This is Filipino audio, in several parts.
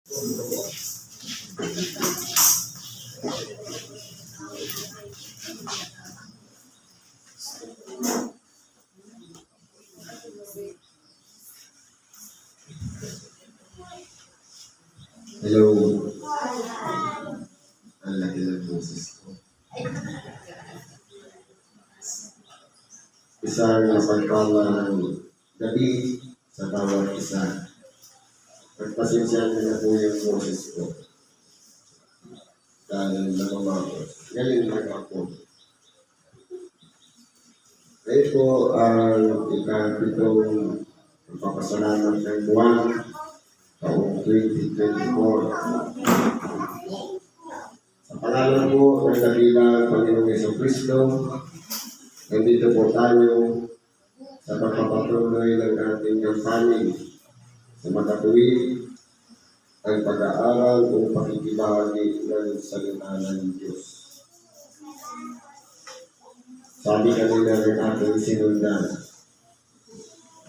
Hello, ang laki ng boses ko. Isang napagkalang gabi sa bawat isa. Pagpasensyahan na po yung boses ko. Dahil namamakos. Ngayon lang ako. Ito ang ikapitong pagpapasalamat ng buwan taong 2024. Sa pangalan po ng dakilang Panginoong Jesucristo, nandito po tayo sa pagpapatuloy ng ating kampanin sa makatuwid ang pag-aaral o pakikibahagi ng salita ng Diyos. Sabi kanina ng ating sinundan,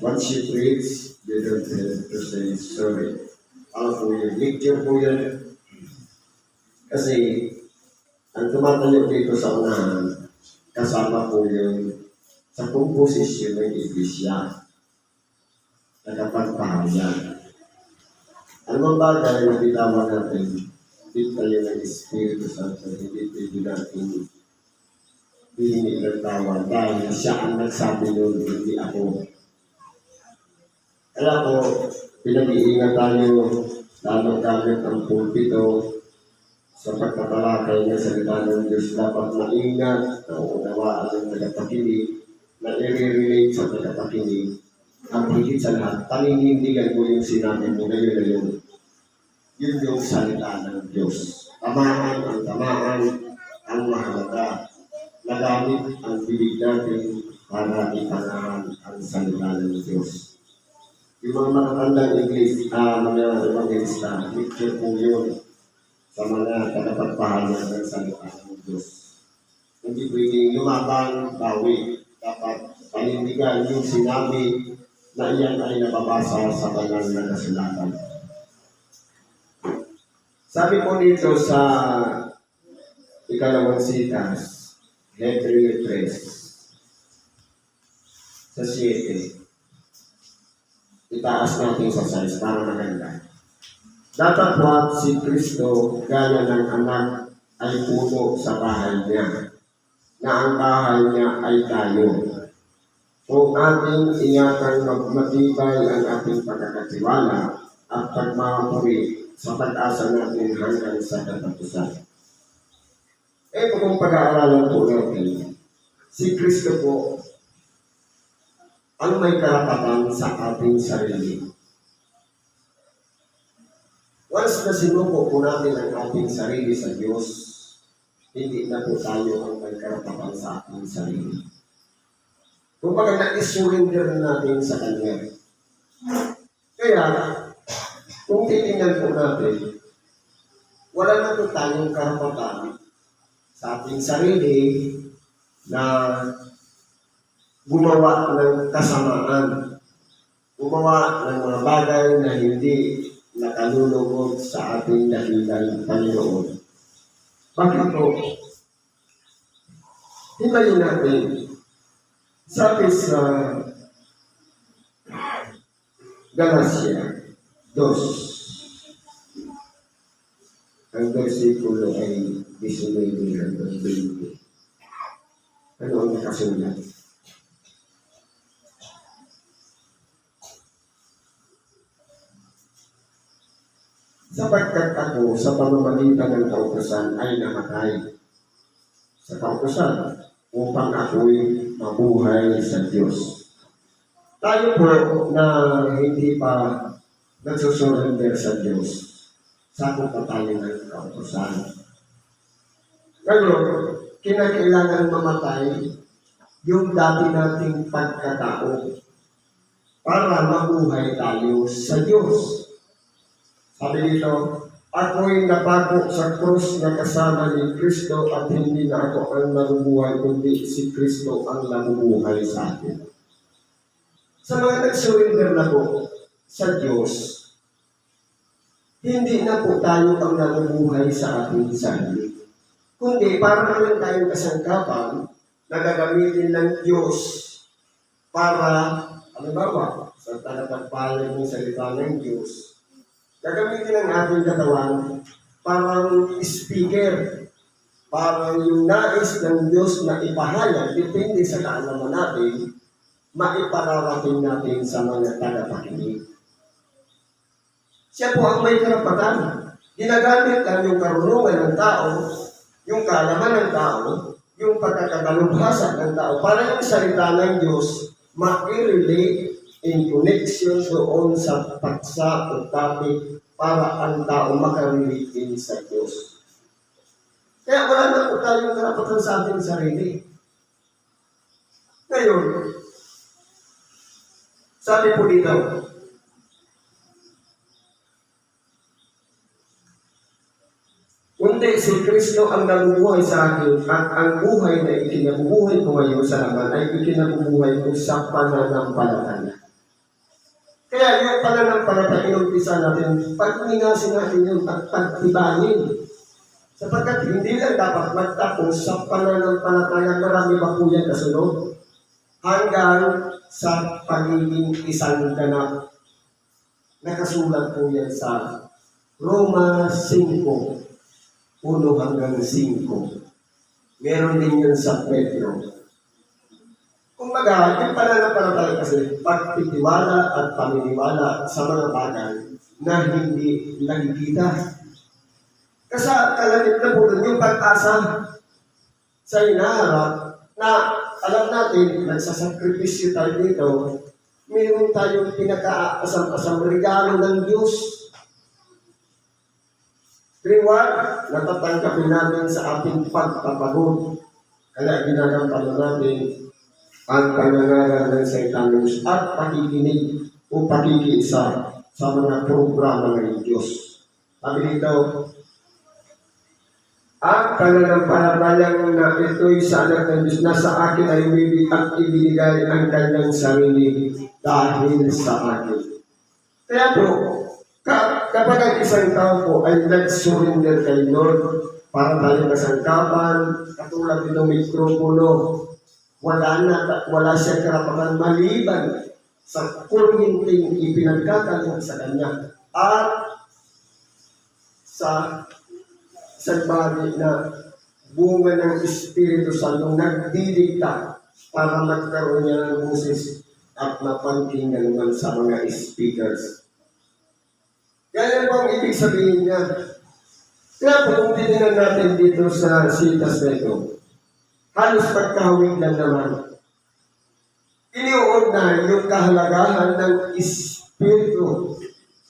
what she preach, you don't have to say sorry. Ano po yun? Lecture po yan. Kasi, ang tumatayo dito sa unahan, kasama po yun sa komposisyon ng iglesia. Nakapagpahayag. Ano bang bagay na bitawan natin? Hindi tayo ng Espiritu Santo, hindi pwede natin hihingi ng tawad dahil siya ang nagsabi nun, hindi ako. Kaya po, pinag-iingat tayo, lalo gamit ang pulpito sa pagtatalakay ng salita ng Diyos. Dapat maingat na uunawaan ng tagapakinig, na i-relate sa tagapakinig. Ang higit sa lahat, paninindigan mo yung sinabi mo ngayon na yun. Yun yung salita ng Diyos. Tamaan ang mahalaga. Nagamit ang bibig natin para ipangaral ang salita ng Diyos. Yung mga matatandang mga evangelista, picture po yun sa mga tagapagpahayag ng salita ng Diyos. Hindi pwedeng lumabang, bawi. Dapat panindigan yung sinabi na iyan ay nababasa sa banal na kasulatan. Sabi po dito sa ikalawang sitas, Hebrew 3, sa 7. Itaas natin sa size para maganda. Datapwat si Kristo gaya ng anak ay puno sa bahay niya, na ang bahay niya ay tayo. Kung ating ingatan magmatibay ang ating pagkakatiwala at pagmamapuri sa pag-asa natin hanggang sa katapusan. Ito kung pag-aaralan po natin, si Kristo po ang may karapatan sa ating sarili. Once na sinuko po natin ang ating sarili sa Diyos, hindi na po tayo ang may karapatan sa ating sarili. Kung baga na-surrender natin sa Kanya. Kaya, kung titingnan po natin, wala na po tayong karapatan sa ating sarili na gumawa ng kasamaan, gumawa ng mga bagay na hindi nakalulugod sa ating dakilang Panginoon. Bakit po? Himayin natin. Sabi sa Galacia 2, ang versikulo ay 19 hanggang 20. Ano ang nakasulat? Sapagkat ako sa pamamagitan ng kautusan ay namatay sa kautusan upang ako'y mabuhay sa Diyos. Tayo po na hindi pa nagsusurrender sa Diyos, sakop pa tayo ng kautusan. Ngayon, kinakailangan mamatay yung dati nating pagkatao para mabuhay tayo sa Diyos. Sabi dito, ako'y napako sa krus na kasama ni Kristo at hindi na ako ang nabubuhay, kundi si Kristo ang nabubuhay sa akin. Sa mga nag-surrender na po sa Diyos, Hindi na po tayo ang nabubuhay sa ating sarili. Kundi para lang tayong kasangkapan na gagamitin ng Diyos para, halimbawa, sa tagapagpalag ng salita ng Diyos, gagamitin ang ating katawan parang speaker, parang yung nais ng Diyos na ipahayag, depende sa kaalaman natin, maipararating natin sa mga tagapakinig. Siya po ang may karapatan. Ginagamit lang yung karunungan ng tao, yung kaalaman ng tao, yung pagkakabalubhasa ng tao, para yung salita ng Diyos ma-relate in connection doon sa paksa o topic para ang tao makarelate din sa Diyos. Kaya wala na po tayong karapatan sa ating sarili. Ngayon, sabi po dito, kundi si Kristo ang nabubuhay sa akin at ang buhay na ikinabubuhay ko ngayon sa laman ay ikinabubuhay ko sa pananampalataya. Kaya yung pananampalataya, inumpisa natin, pag-ingasin natin yun at pagtibayin. Sapagkat hindi lang dapat magtapos sa pananampalataya, marami ba po yan kasunod? Hanggang sa pagiging isang ganap. Nakasulat po yan sa Roma 5. 1 hanggang 5. Meron din yun sa Pedro. Kumbaga, yung pananampalataya kasi pagtitiwala at paniniwala sa mga bagay na hindi nakikita. Kasi kalamit na po yung pag-asa sa inaharap na alam natin, nagsasakripisyo tayo dito, meron tayong pinaka-asam-asam regalo ng Diyos. Reward, natatanggapin natin sa ating pagpapagod. Kaya ginagampanan natin ang pangangaral ng salita ng Diyos at pakikinig o pakikiisa sa mga programa ng Diyos. Sabi dito, ang pananampalatayang na ito'y sa anak ng Diyos na sa akin ay umibig at ibinigay ang kanyang sarili dahil sa akin. Kaya po, kapag ang isang tao po ay nag-surrender kay Lord para tayong kasangkapan, katulad nitong mikropono, wala siyang karapatan maliban sa kuryenteng ipinagkakaroon sa kanya at sa isang bagay na bunga ng Espiritu Santo nagdidikta para magkaroon niya ng boses at mapangkinggan naman sa mga speakers. Kaya po ang ibig sabihin niya. Kaya po kung titignan natin dito sa sitas na ito, halos pagkahawig lang naman. Iniuod na yung kahalagahan ng Espiritu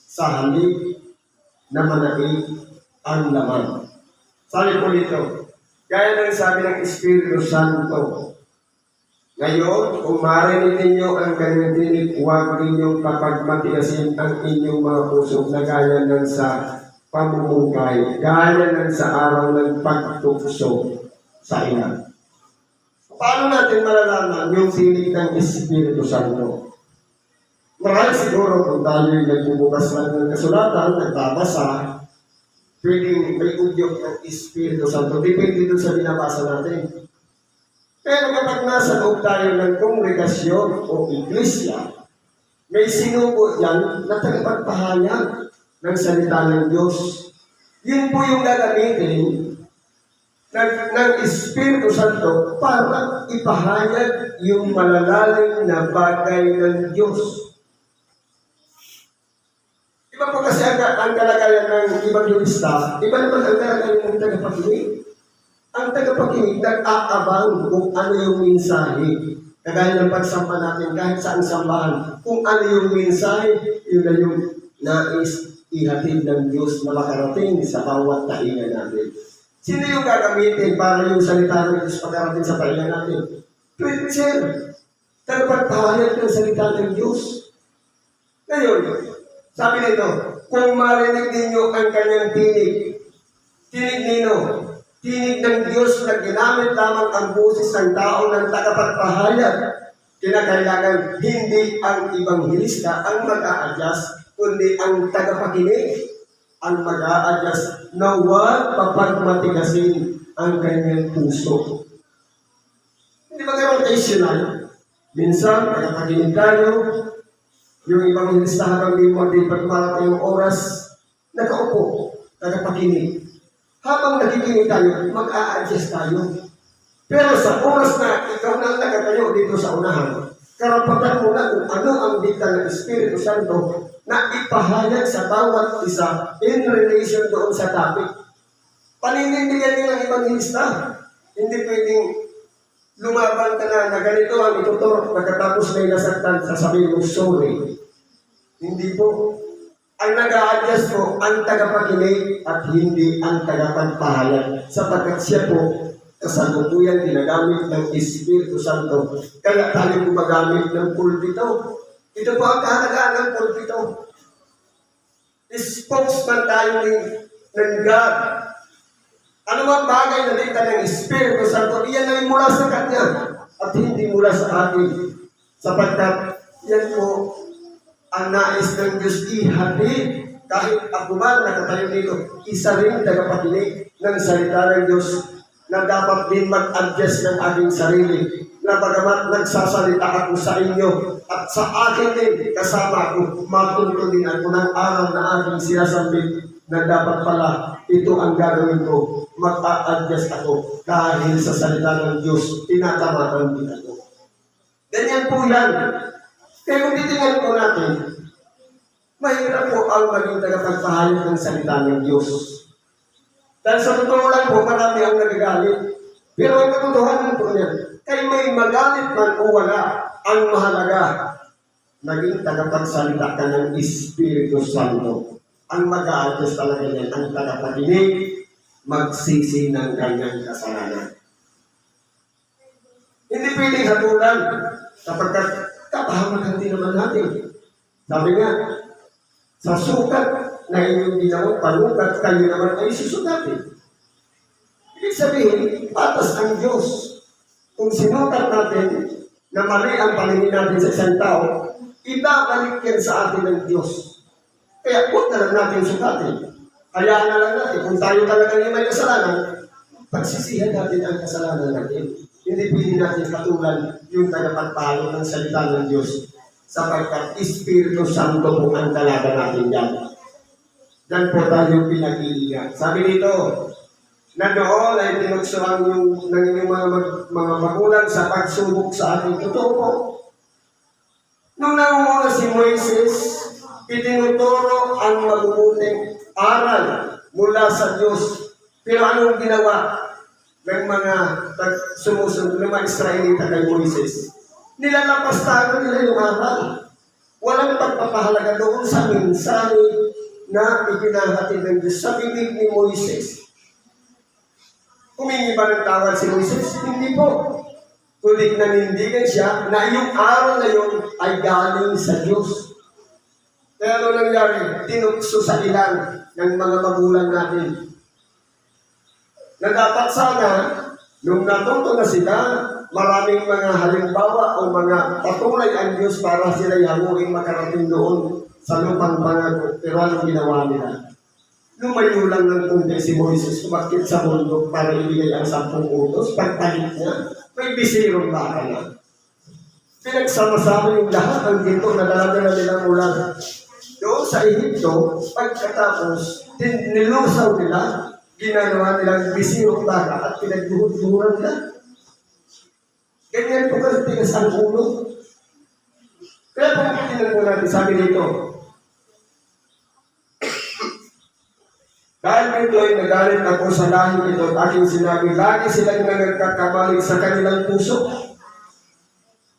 sa halip na manaig ang laman. Sabi po dito, gaya ng sabi ng Espiritu Santo, ngayon, kung marinig ninyo ang kanyang tinig, huwag ninyong kapagmatigasin ang inyong mga puso na gaya ng sa pamumungkay, gaya ng sa araw ng pagtukso sa ina. Paano natin malalaman yung tinig ng Espiritu Santo? Marahil siguro kung tayo'y nagbubukas lang ng kasulatan, nagbabasa, pwedeng may udyok ng Espiritu Santo. Depende doon sa binabasa natin. Pero kapag nasa loob tayo ng kongregasyon o iglesia, may sinubo yan na tagapagpahayag ng salita ng Diyos. Yun po yung gagamitin ng Espiritu Santo para ipahayag yung malalalim na bagay ng Diyos. Iba po kasi ang kalagayan ng ibang lista, iba naman ang kalagayan ng tagapakinig. Ang tagapakinig nag-aabang kung ano yung mensahe. Kagaya ng pagsamba natin kahit saan sambahan. Kung ano yung mensahe, yun na yung nais ihatid ng Diyos na makarating sa bawat tainga natin. Sino yung gagamitin para yung salita ng Diyos makarating sa tainga natin? Preacher. Tagapagpahayag ng salita ng Diyos. Ngayon, sabi nito, kung marinig ninyo ang kanyang tinig, tinig nino, tinig ng Diyos na ginamit lamang ang boses ng tao ng tagapagpahayag. Kinakailangan hindi ang ibang hilista ang mag-a-adjust, kundi ang tagapakinig. ang mag-a-adjust na huwag papagmatigasin ang kanyang puso. Hindi ba kayo occasional? Minsan, nakapaginig tayo, yung ibang listahan ng limo, di pagmarating yung oras, nakaupo, nakapakinig. Habang nakikinig tayo, mag-a-adjust tayo. Pero sa oras na ikaw na nakatayo dito sa unahan, karapatan mo na kung ano ang dikta ng Espiritu Santo na ipahayag sa bawat isa in relation doon sa topic. Paninindigan nyo ng ibang lista. Hindi pwedeng lumaban ka na ganito ang ituturo, pagkatapos may nasaktan, sasabihin mo, sorry. Hindi po. Ang nag-a-adjust po, ang tagapakinig at hindi ang tagapagpahayag. Sapagkat siya po, kasalukuyan ginagamit ng Espiritu Santo. Kaya tayo gumagamit ng pulpito. Ito po ang kahalagaan ng pulpito. Spokesman tayo ng God. Ano mang bagay na dikta ng Espiritu Santo, iyan ay mula sa Kanya at hindi mula sa atin. Sapagkat yan po ang nais ng Diyos ihatid. Kahit ako man nakatayo dito, isa rin tagapakinig ng salita ng Diyos na dapat din mag-adjust ng aking sarili. Na bagamat nagsasalita ako sa inyo at sa akin din kasama ako, matuto din ako ng araw na aking sinasambit na dapat pala ito ang gagawin ko. Mag-a-adjust ako dahil sa salita ng Diyos, tinatamaan din ako. Ganyan po yan. Kaya kung titingnan po natin, mahirap po ang maging tagapagpahayag ng salita ng Diyos. Dahil sa totoo lang po, marami ang nagagalit. Pero ang katotohanan po niya, kay may magalit man o wala, ang mahalaga, naging tagapagsalita ka ng Espiritu Santo. Ang mag-a-adjust talaga niyan, ang tagapakinig, magsisi ng kanyang kasalanan. Hindi pwedeng hatulan, sapagkat kapahamakan din naman natin. Sabi nga, sa sukat na inyong ginawang panukat, kayo naman ay susukatin. Ibig sabihin, patas ang Diyos. Kung sinukat natin na mali ang paningin natin sa isang tao, ibabalik yan sa atin ng Diyos. Kaya huwag na lang natin sukatin. Hayaan na lang natin. Kung tayo talaga yung may kasalanan, pagsisihan natin ang kasalanan natin. Hindi pwede natin katulan yung tagapagpahayag ng salita ng Diyos. Sapagkat Espiritu Santo po ang dalaga natin yan. Yan po tayo pinag-iingat. Sabi dito, na doon ay tinuksuhan ng inyong mga magulang sa pagsubok sa ating totoo po. Nung nangunguna si Moises, itinuturo ang mabubuting aral mula sa Diyos. Pero anong ginawa ng mga sumusunod ng mga Israelita kay Moises? Nilalapastagan nila yung aral. Walang pagpapahalaga doon sa mensahe na ipinahatid ng Diyos sa bibig ni Moises. Humingi ba ng tawad si Moises? Hindi po. Kundi nanindigan siya na yung aral na yun ay galing sa Diyos. Kaya ano nangyari? Tinukso sa ilan ng mga magulang natin. Na dapat sana, nung natuto na sila, maraming mga halimbawa o mga patuloy ang Diyos para sila hanguin makarating doon sa lupang pangako. Pero anong ginawa nila? Lumayo lang ng kunti si Moises, kumakit sa mundo para ibigay ang 10 utos. Pagpalit niya, may bisirong baka na. Pinagsama-sama yung lahat ng ginto na dala-dala nila mula doon sa Ehipto. Pagkatapos, nilusaw nila, ginagawa nilang bisirong baka at pinagbuhod-buhuran nila. Ganyan po kasi tigas ang ulo. Kaya kung kitinan po natin, sabi dito, dahil dito ay nagalit ako sa lahing ito at aking sinabi, lagi silang nagkakamali sa kanilang puso.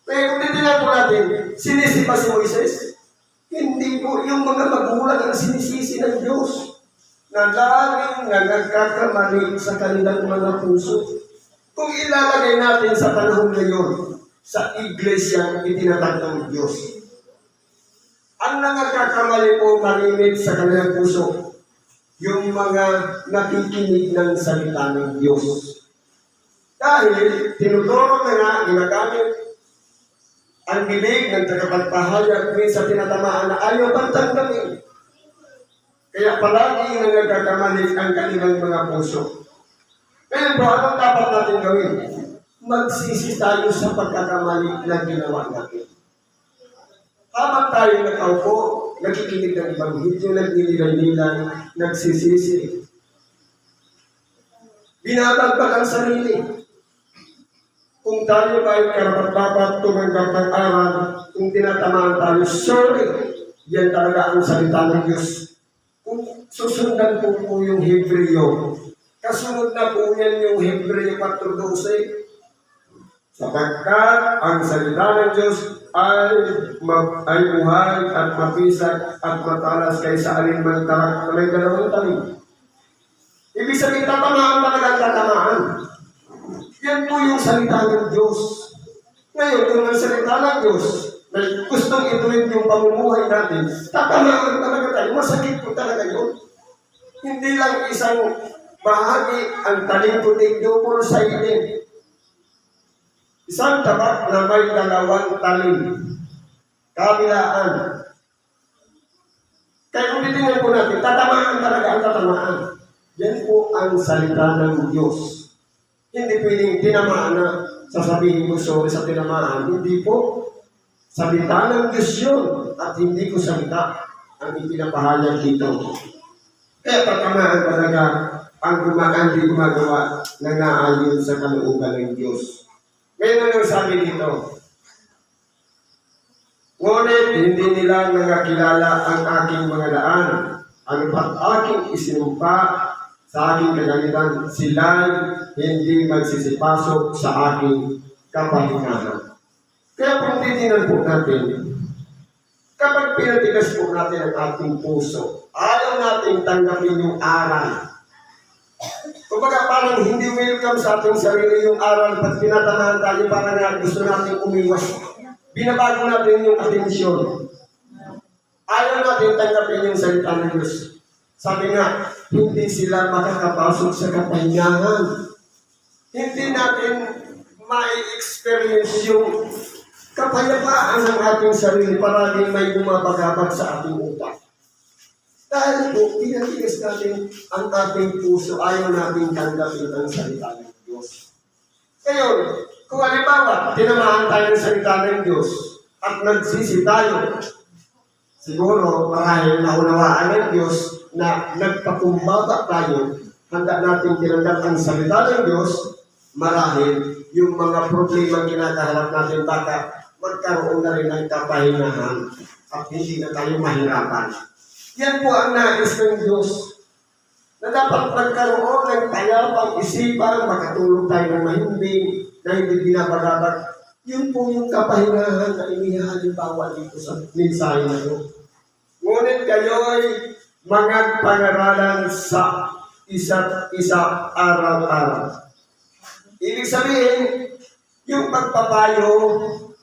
Kaya kung titinan po natin, sinisi pa si Moises? Hindi po, yung mga magulang ang sinisisi ng Diyos na laging nagkakamali sa kanilang mga puso. Kung ilalagay natin sa panahon ngayon, sa iglesia itinatag ng Diyos, ang nagkakamali po malimit sa kanilang puso, yung mga nakikinig ng salita ng Diyos. Dahil tinuturo na nga, ginagamit ang bibig ng tagapagpahayag sa tinatamaan na ayaw pang tanggapin. Kaya palagi na nagkakamali ang kanilang mga puso. Ngayon po, anong dapat natin gawin? Magsisi tayo sa pagkakamali na ginawa natin. Habang tayo nakaupo, nakikinig ng ibang video, nagninilay-nilay, nagsisisi. Binabagpag ang sarili. Kung tayo ba ay karapat-dapat tumanggap ng aral, kung tinatamaan tayo, sorry, yan talaga ang salita ng Diyos. Kung susundan po yung Hebreo, kasunod na po yan yung Hebreo 4:12, sapagkat ang salita ng Diyos ay buhay at mabisag at matalas kaysa alinman tarak na may dalawang talim. Ibig sabihin, tatamaan talaga ang tatamaan. Yan po yung salita ng Diyos. Ngayon, kung ang salita ng Diyos na gustong ituloy yung pamumuhay natin, tatamaan talaga tayo. Masakit po talaga yun. Hindi lang isang bahagi ang talim kunig, double sided. Isang tabak na may dalawang talim. Kabilaan. Kaya kung titingnan po natin, tatamaan talaga ang tatamaan. Yan po ang salita ng Diyos. Hindi pwedeng tinamaan na sasabihin ko sorry sa tinamaan. Hindi po. Salita ng Diyos yun. At hindi ko salita ang ipinapahayag dito. Kaya tatamaan talaga ang gumaan di gumagawa na naayon sa kalooban ng Diyos. Ngayon ang sabi dito, ngunit hindi nila nangakilala ang aking mga daan. Ano pa't aking isinumpa sa aking kagamitan, sila'y hindi magsisipasok sa aking kapahingahan. Kaya kung titingnan po natin, kapag pinatigas po natin ang ating puso, ayaw natin tanggapin yung aral. Kumbaga parang hindi welcome sa ating sarili yung aral, pag tinatanahan tayo parang nga gusto natin umiwas. Binabago natin yung atensyon. Ayaw natin tanggapin yung salita ng Diyos. Sabi nga, hindi sila makakapasok sa kapahingahan. Hindi natin ma-experience yung kapayapaan ng ating sarili para may bumabagabag sa ating utak. Dahil po, pinatigas natin ang ating puso, ayaw natin tanggapin ang salita ng Diyos. Ngayon, kung halimbawa, tinamaan tayo ng salita ng Diyos at nagsisi tayo, siguro marahil naunawaan ng Diyos na nagpakumbaba tayo, handa natin tinanggap ang salita ng Diyos, marahil yung mga problema kinakaharap natin baka magkaroon na rin ng kapahingahan at hindi na tayo mahirapan. Yan po ang nais ng Diyos, na dapat magkaroon ng tayapang isipan, makatulog tayo ng mahimbing, na hindi binabagabag. Yun po yung kapahingahan na inihalimbawa dito sa mensahe na ito. Ngunit kayo'y mga pangaralan sa isa't isa araw-araw. Ibig sabihin, yung pagpapayo,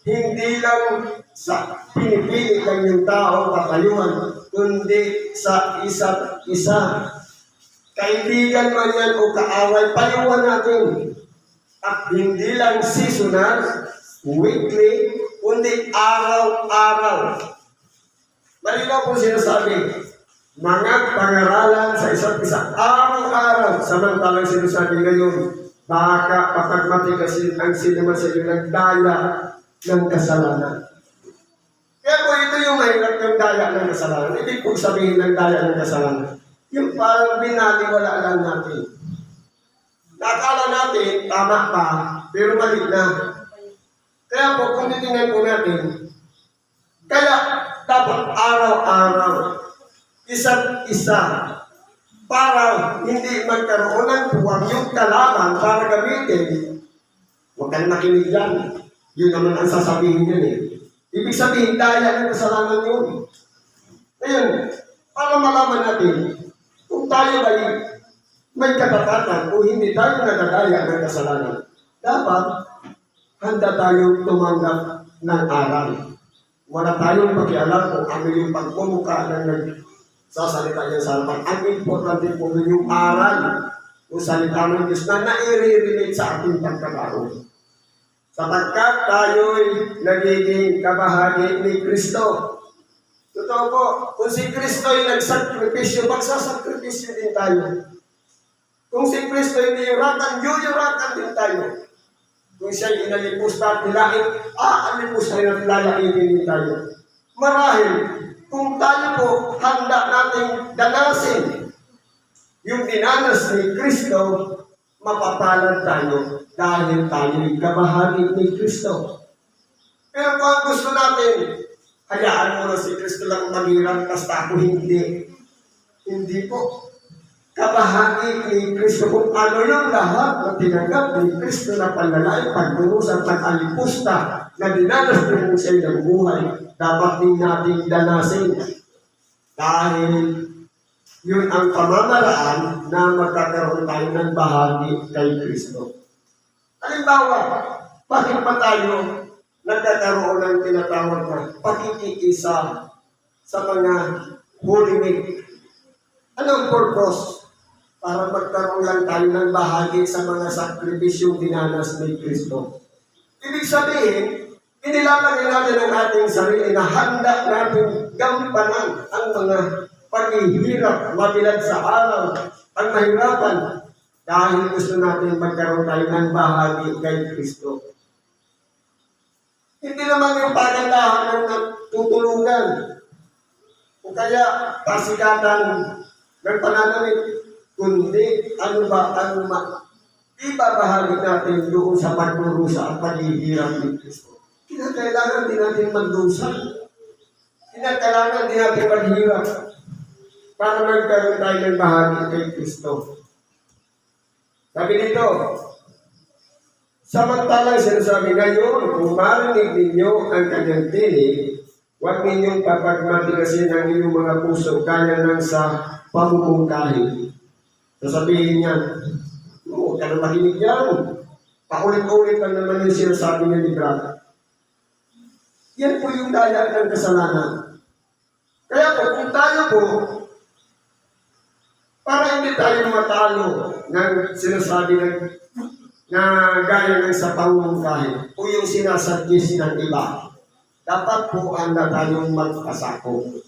hindi lang sa pinipili lang yung tao papayuhan, kundi sa isa't isa. Kaibigan man yan o kaaway, payuhan natin. At hindi lang seasonal, weekly, kundi araw-araw. Malinaw po sinasabi, mga pangaralan sa isa't isa, araw-araw, samantalang sinasabi ngayon, baka papagmatigasin ang sinuman sa iyo nagdaya ng kasalanan. Kaya po ito yung mahirap ng daya ng kasalanan. Ibig po sabihin ng daya ng kasalanan. Yung parang binaliwala lang natin. Nakala natin, tama pa, pero mali na. Kaya po, kung titingnan po natin, kaya dapat araw-araw, isa't isa, para hindi magkaroon ng puwang yung kalaban para gamitin. Huwag kang makinig yan. Yun naman ang sasabihin yun eh. Ibig sabihin, daya ng kasalanan yun. Ngayon, para malaman natin, kung tayo ay may katapatan o hindi tayo nagdadaya ng kasalanan, dapat handa tayong tumanggap ng aral. Wala tayong pakialam kung ano yung pagmumukha ng nagsasalita niya sa harapan. Ang importante po yung aral o salita ng Diyos na nai-relate sa ating pagkakaroon. Sapagkat tayo'y nagiging kabahagi ni Kristo. Totoo po, kung si Kristo ay nagsakripisyo, magsasakripisyo din tayo. Kung si Kristo ay niyurakan, yuyurakan din tayo. Kung siya ay inalipusta at nilain, alipusta rin at lalainin din tayo. Marahil, kung tayo po handa nating danasin yung dinanas ni Kristo, mapapalad tayo dahil tayo'y kabahagi ni Kristo. Pero kung gusto natin, hayaan mo na si Kristo lang maghirap, basta ako hindi. Hindi po. Kabahagi ni Kristo kung ano yung lahat na tinanggap ni Kristo na panlalay, pagbuhos at pag-alipusta na dinanas ng siya'y nabubuhay, dapat din natin danasin. Dahil yun ang pamamaraan na magkakaroon tayo ng bahagi kay Kristo. Halimbawa, bakit pa tayo nagkakaroon ng tinatawag na pakikiisa sa mga Holy Week? Anong purpose? Para magkaroon lang tayo ng bahagi sa mga sakripisyong dinanas ni Kristo. Ibig sabihin, inilalagay natin ang ating sarili na handa natin gampanan ang mga paghihirap, mabilad sa araw, ang mahirapan, dahil gusto natin magkaroon tayo ng bahagi kay Kristo. Hindi naman yung pagandahan ng tutulungan o kaya pasikatan ng pananamit, kundi ibabahagi natin doon sa pagdurusa at paghihirap ni Kristo. Kinakailangan din natin magdusa. Kinakailangan din natin maghirap para magkaroon tayo ng bahagi kay Kristo. Sabi nito, samantalang sinasabi ngayon, kung marinig ninyo ang kanyang tinig, huwag ninyong papagmatigasin ang inyong mga puso kaya ng sa pamumungkahi. Sasabihin niya, huwag ka na makinig yan. Paulit-ulit lang naman yung sinasabi niya ni Brad. Yan po yung daya ng kasalanan. Kaya po, kung tayo po, para hindi tayo matalo ng sinasabi na gaya ng sa pamumungkahi o yung sinasuggest ng iba, dapat po anda tayong magpasako.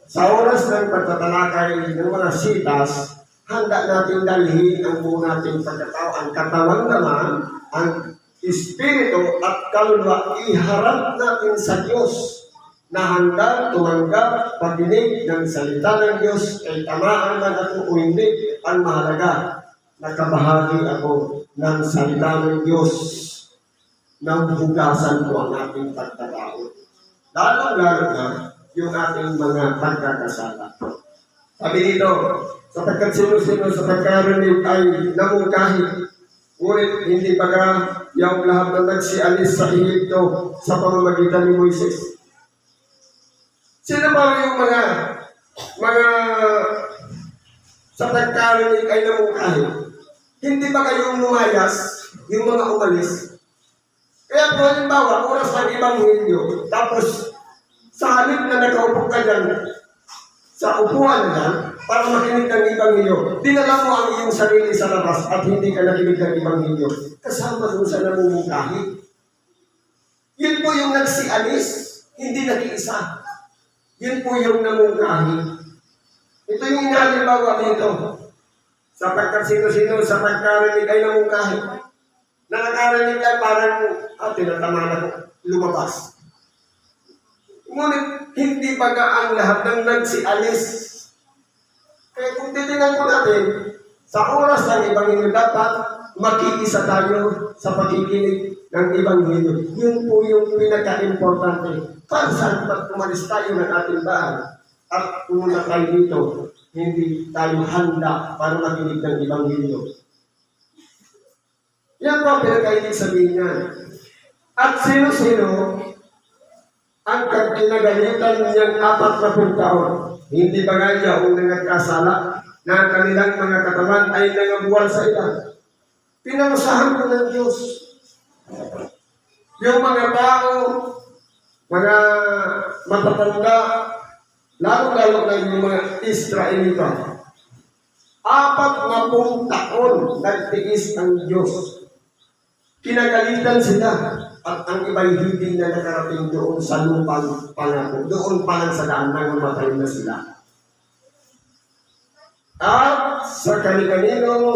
Sa oras ng pagtatalakay ng mga sitas, handa natin dalhin ang buong nating pagkatao, ang katawan naman, ang espiritu at kaluluwa, iharap natin sa Diyos na handa tumanggap patinig ng salita ng Diyos, ay tamaan man ako o hindi, ang mahalaga, nakabahagi ako ng salita ng Diyos na hugasan ko ang ating pagkatao. Lalo-lalo na yung ating mga pagkakasala. Sabi dito, sapagkat sino-sino sa pagkarinig ay namungkahi, ngunit hindi baga yung lahat na nagsialis sa Egypto sa pamamagitan ni Moises. Sino ba yung mga sa pagkarinig ay namungkahi? Hindi ba kayong lumayas, yung mga umalis? Kaya po, halimbawa, oras ng Ebanghelyo, tapos sa halip na nakaupo ka dyan, sa upuan na dyan, para makinig ng Ebanghelyo, dinala mo ang iyong sarili sa labas at hindi ka nakinig ng Ebanghelyo. Kasama doon sa namumungkahi. Yun po yung nagsialis, hindi nag-iisa. Yun po yung namungkahi. Ito yung inalimbawa dito. Sapagkat sino-sino sa pagkarinig ay namungkahi. Nakakarinig ay parang, tinatamaan ako, lumabas. Ngunit, hindi baga ang lahat ng nagsialis. Kaya kung titingnan po natin, sa oras ng Ebanghelyo dapat makiisa tayo sa pakikinig ng Ebanghelyo. Yun po yung pinaka-importante. Para saan pag umalis tayo ng ating bahay at pumunta tayo dito, hindi tayo handa para makinig ng Ebanghelyo. Yan po ang pinaka-ibig sabihin niya. At sino-sino ang kinagalitan niyang 40 taon, hindi ba nga yung nagkasala na ang kanilang mga katawan ay nangabuwal sa ilan? Pinarusahan ko ng Diyos. Yung mga tao, mga matatanda, lalo-lalo na yung mga Israelita, 40 taon nagtiis ang Diyos. Kinagalitan sila. at ang iba'y hindi na nakarating doon sa lupang pangako. Doon pa lang sa daan nang mamatay na sila. At sa kani-kaninong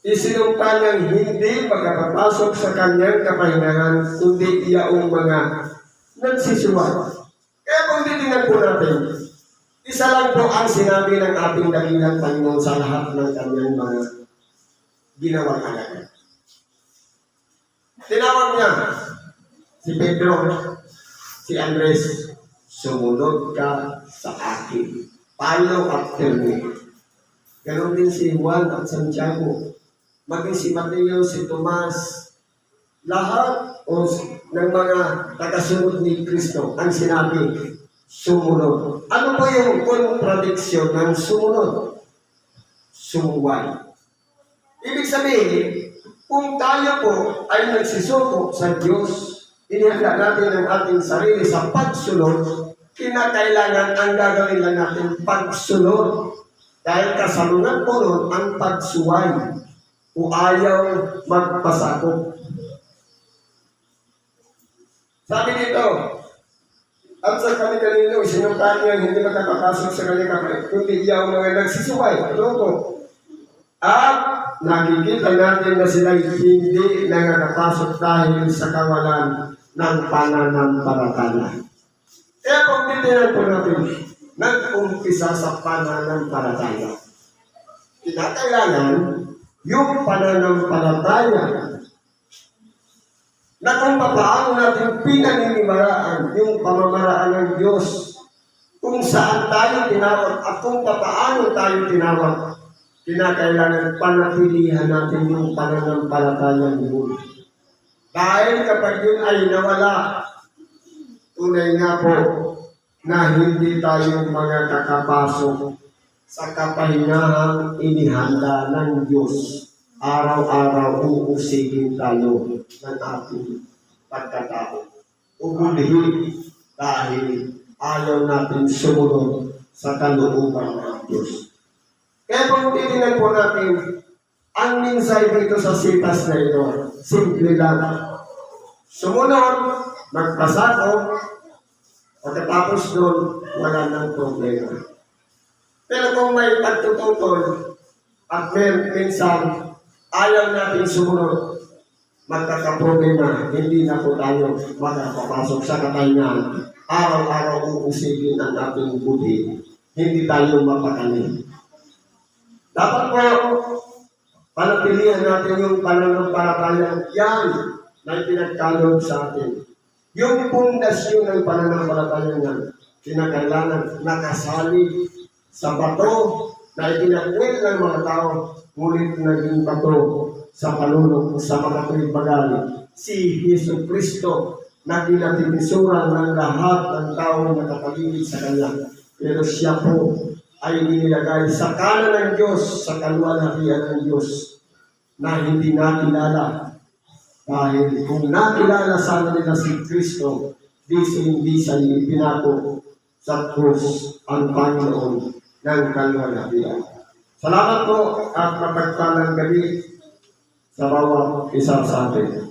isinumpa niyang hindi makapapasok sa kanyang kapahingahan, kundi iyaong mga nagsisiwat. Kaya kung titingnan po natin, isa lang po ang sinabi ng ating dakilang Panginoon sa lahat ng kanyang mga ginawang alagad. Tinawag niya si Pedro, si Andres, sumunod ka sa akin. Follow after me. Ganon din si Juan at Santiago. Maging si Mateo, si Tomas, lahat ng mga tagasunod ni Kristo ang sinabi, sumunod. Ano po yung kontradiksyon ng sumunod? Sumuway. Ibig sabihin, kung tayo po ay nagsisuko sa Diyos, inihanda natin ang ating sarili sa pagsunod, kinakailangan ang gagawin lang natin pagsunod. Dahil kasalungan po nun ang pagsuway o ayaw magpasakop. Sabi dito, at sa kani-kanino, sinumpa niya hindi makakapasok sa kanya kundi iyaw mga nagsisuway. Loko. At nakikita natin na sila hindi nakakapasok dahil sa kawalan ng pananampalataya. Kaya kung titinan po natin, nag-umpisa sa pananampalataya. Kinakailangan yung pananampalataya na kung paano natin pinaniniwalaan yung pamamaraan ng Diyos, kung saan tayo tinawag at kung paano tayo tinawag, kinakailangan panatilihan natin yung pananampalatayang yun. Dahil kapag yun ay nawala, tunay nga po na hindi tayo mga kakapasok sa kapahingahang inihanda ng Diyos. Araw-araw uusigin tayo ng ating pagkatao. Ubulhin dahil ayaw natin sumunod sa kalooban ng Diyos. Kaya kung titingnan po natin, ang minsay dito sa sitas na ito, simple lang. Sumunod, magpasako, pagkatapos doon, wala nang problema. Pero kung may pagtututol at minsan ayaw natin sumunod, magkakaproblema, hindi na po tayo makapapasok sa katahingan. Araw-araw uusigin ang ating buti, hindi tayo mapakali. Dapat po, panatilihan natin yung pananampalatayang yan na pinagkaloob sa atin. Yung pundasyon ng pananampalatayang yan, kinakailangan nakasali sa bato na itinakwil ng mga tao, ngunit naging bato sa panunong sa mga bagay. Si Yesu Kristo na kinatinisura ng lahat ng tao na nakapaligid sa Kanya. Pero siya po ay inilagay sa kanan ng Diyos, sa kaluwalhatian ng Diyos, na hindi nakilala. Dahil kung nakilala sana nila si Kristo, hindi sa ipinako sa krus ang Panginoon ng kaluwalhatian. Salamat po at mapagpalang gabi sa bawat isa sa atin.